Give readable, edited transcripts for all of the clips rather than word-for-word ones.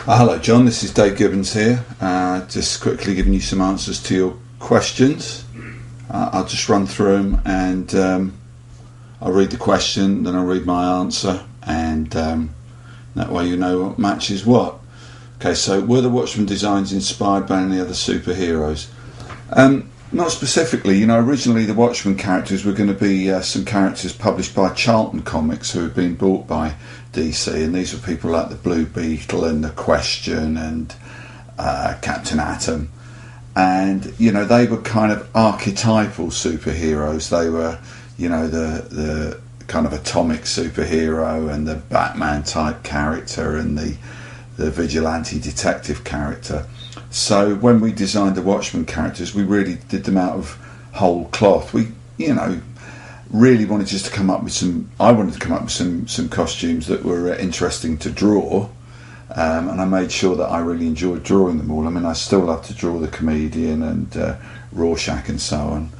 Hello John, this is Dave Gibbons here, just quickly giving you some answers to your questions. I'll just run through them and I'll read the question, then I'll read my answer, and that way you know what matches what. Okay, so were the Watchmen designs inspired by any other superheroes? Not specifically. Originally the Watchmen characters were going to be some characters published by Charlton Comics who had been bought by DC, and these were people like the Blue Beetle and the Question and Captain Atom, and they were kind of archetypal superheroes. They were the kind of atomic superhero and the Batman type character and the vigilante detective character. So when we designed the Watchmen characters, we really did them out of whole cloth. We really wanted just to come up with I wanted to come up with some costumes that were interesting to draw, and I made sure that I really enjoyed drawing them all. I mean, I still love to draw the Comedian and Rorschach and so on,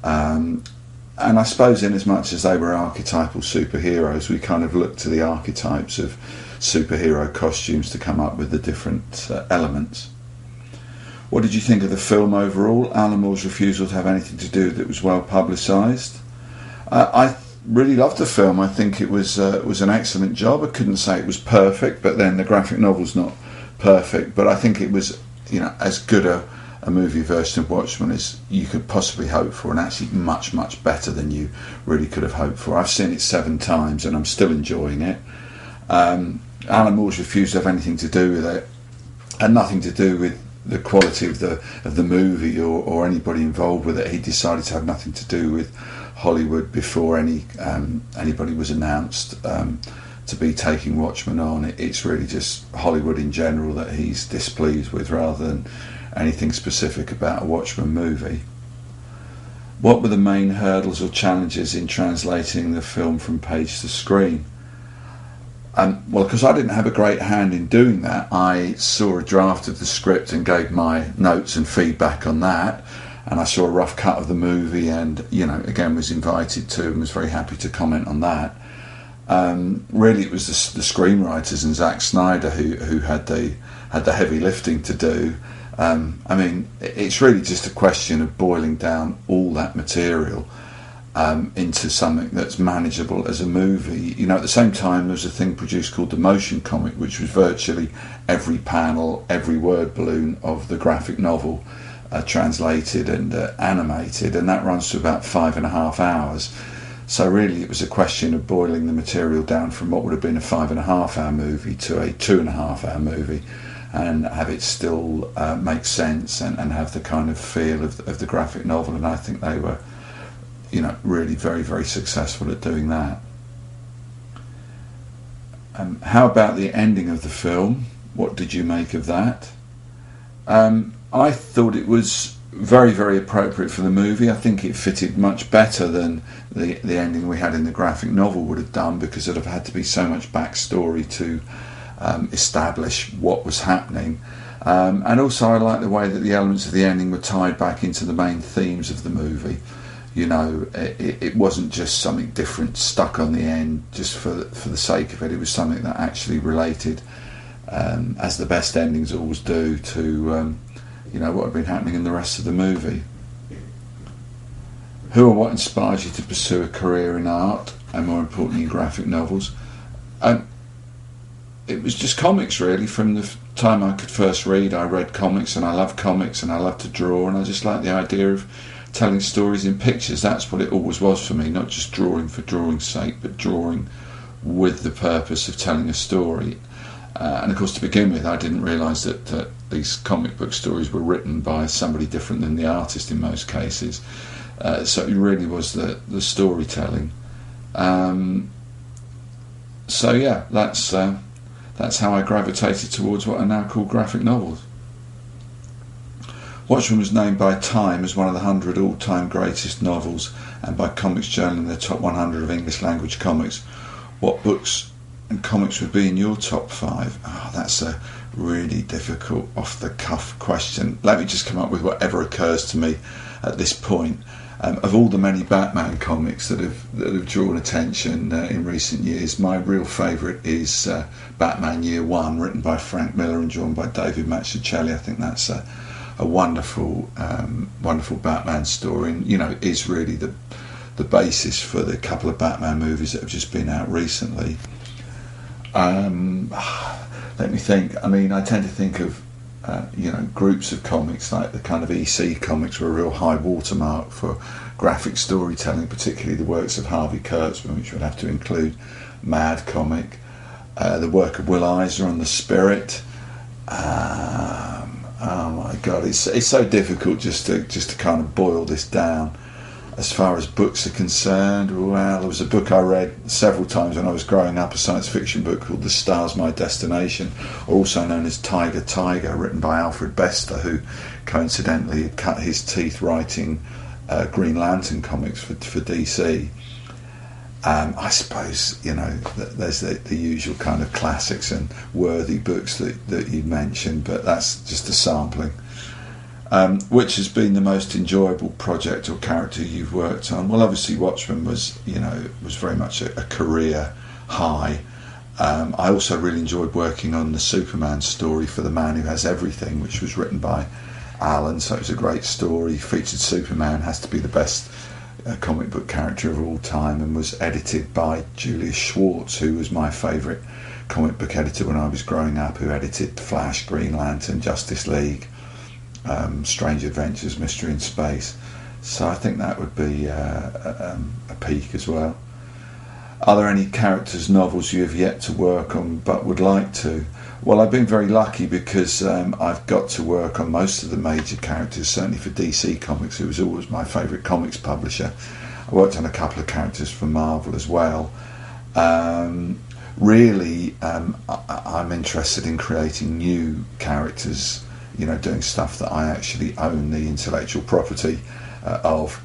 and I suppose in as much as they were archetypal superheroes, we kind of looked to the archetypes of superhero costumes to come up with the different elements. What did you think of the film overall? Alan Moore's refusal to have anything to do with it was well publicised. I really loved the film. I think it was an excellent job. I couldn't say it was perfect, but then the graphic novel's not perfect. But I think it was, as good a movie version of Watchmen as you could possibly hope for, and actually much, much better than you really could have hoped for. I've seen it 7 times and I'm still enjoying it. Alan Moore's refusal to have anything to do with it, and nothing to do with the quality of the movie or anybody involved with it. He decided to have nothing to do with Hollywood before anybody was announced to be taking Watchmen on. It's really just Hollywood in general that he's displeased with, rather than anything specific about a Watchmen movie. What were the main hurdles or challenges in translating the film from page to screen? Well, because I didn't have a great hand in doing that, I saw a draft of the script and gave my notes and feedback on that, and I saw a rough cut of the movie, and again was invited to and was very happy to comment on that. Really, it was the screenwriters and Zack Snyder who had the heavy lifting to do. I mean, it's really just a question of boiling down all that material into something that's manageable as a movie. At the same time, there was a thing produced called the motion comic, which was virtually every panel, every word balloon of the graphic novel translated and animated, and that runs to about 5.5 hours. So really it was a question of boiling the material down from what would have been a 5.5 hour movie to a 2.5 hour movie, and have it still make sense and have the kind of feel of the graphic novel. And I think they were really very, very successful at doing that. How about the ending of the film? What did you make of that? I thought it was very, very appropriate for the movie. I think it fitted much better than the ending we had in the graphic novel would have done, because it would have had to be so much backstory to establish what was happening. And also I like the way that the elements of the ending were tied back into the main themes of the movie. It wasn't just something different stuck on the end just for the sake of it. It was something that actually related, as the best endings always do, to what had been happening in the rest of the movie. Who or what inspires you to pursue a career in art, and more importantly in graphic novels? It was just comics, really. From the time I could first read, I read comics, and I love comics, and I love to draw, and I just like the idea of telling stories in pictures. That's what it always was for me, not just drawing for drawing's sake, but drawing with the purpose of telling a story. And of course, to begin with, I didn't realise that these comic book stories were written by somebody different than the artist in most cases. So it really was the storytelling. So yeah, that's how I gravitated towards what are now called graphic novels. Watchmen was named by Time as one of the 100 all-time greatest novels, and by Comics Journal in the top 100 of English language comics. What books and comics would be in your top 5? Oh, that's a really difficult off-the-cuff question. Let me just come up with whatever occurs to me at this point. Of all the many Batman comics that have drawn attention in recent years, my real favourite is Batman Year One, written by Frank Miller and drawn by David Mazzucchelli. I think that's a wonderful, wonderful Batman story, and is really the basis for the couple of Batman movies that have just been out recently. Let me think. I mean, I tend to think of groups of comics like the kind of EC comics were a real high watermark for graphic storytelling, particularly the works of Harvey Kurtzman, which would have to include Mad Comic, the work of Will Eisner on The Spirit. Oh my God, it's so difficult just to kind of boil this down. As far as books are concerned, well, there was a book I read several times when I was growing up, a science fiction book called The Star's My Destination, also known as Tiger, written by Alfred Bester, who coincidentally had cut his teeth writing Green Lantern comics for DC. I suppose, there's the usual kind of classics and worthy books that you mentioned, but that's just a sampling. Which has been the most enjoyable project or character you've worked on? Well, obviously Watchmen was very much a career high. I also really enjoyed working on the Superman story for The Man Who Has Everything, which was written by Alan, so it was a great story. Featured Superman, has to be the best comic book character of all time, and was edited by Julius Schwartz, who was my favourite comic book editor when I was growing up, who edited Flash, Green Lantern, Justice League, Strange Adventures, Mystery in Space. So I think that would be a peak as well. Are there any characters' novels you have yet to work on but would like to? Well, I've been very lucky because I've got to work on most of the major characters, certainly for DC Comics, who was always my favourite comics publisher. I worked on a couple of characters for Marvel as well. Really, I'm interested in creating new characters, doing stuff that I actually own the intellectual property of.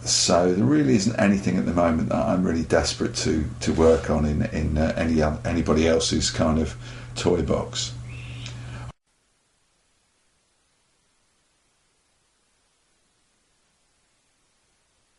So there really isn't anything at the moment that I'm really desperate to work on in anybody else's kind of toy box.